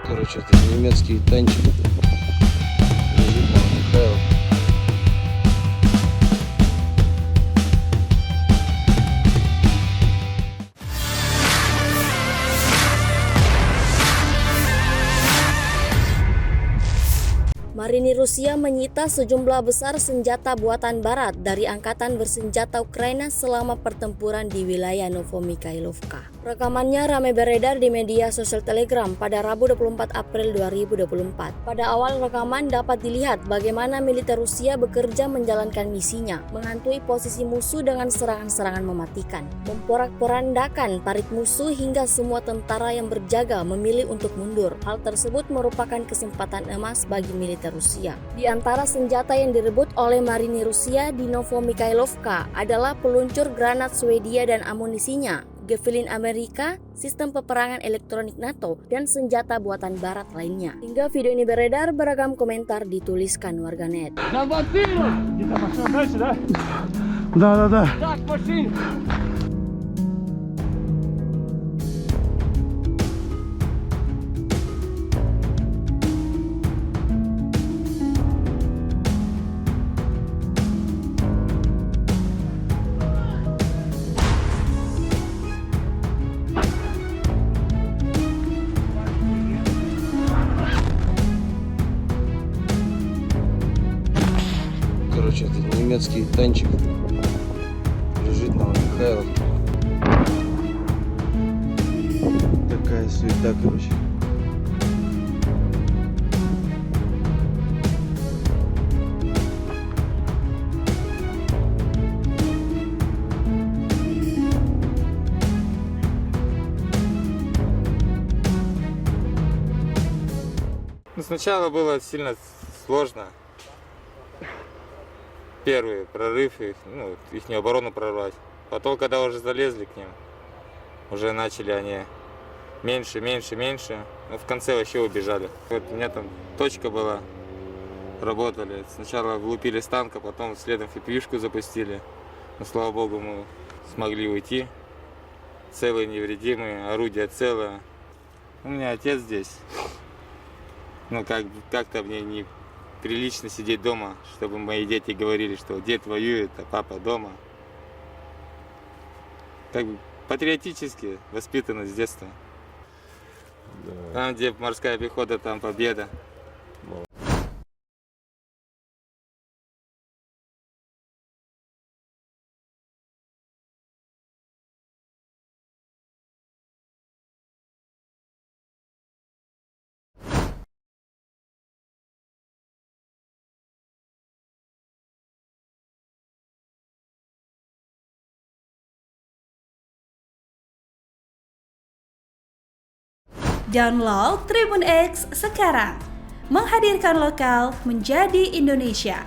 Короче, это немецкий танчик лежит на Михайлов. Marinir Rusia menyita sejumlah besar senjata buatan Barat dari Angkatan Bersenjata Ukraina selama pertempuran di wilayah Novomikhailovka. Rekamannya ramai beredar di media sosial Telegram pada Rabu 24 April 2024. Pada awal rekaman dapat dilihat bagaimana militer Rusia bekerja menjalankan misinya, menghantui posisi musuh dengan serangan-serangan mematikan, memporak-porandakan parit musuh hingga semua tentara yang berjaga memilih untuk mundur. Hal tersebut merupakan kesempatan emas bagi militer Rusia. Di antara senjata yang direbut oleh marinir Rusia di Novomikhailovka adalah peluncur granat Swedia dan amunisinya, Javelin Amerika, sistem peperangan elektronik NATO, dan senjata buatan Barat lainnya. Hingga video ini beredar, beragam komentar dituliskan warganet. Да. Короче, это немецкий танчик лежит на Михайлов. Такая суета, короче. Сначала было сильно сложно. Первый прорыв, их оборону прорвать. Потом, когда уже залезли к ним, уже начали они меньше. Но в конце вообще убежали. Вот у меня там точка была, работали. Сначала влупили с танка, потом следом фипишку запустили. Но слава богу, мы смогли уйти. Целые, невредимые, орудие целое. У меня отец здесь. Ну как-то мне не прилично сидеть дома, чтобы мои дети говорили, что дед воюет, а папа дома. Как бы патриотически воспитаны с детства. Да. Там, где морская пехота, там победа. Download Tribun X sekarang, menghadirkan lokal menjadi Indonesia.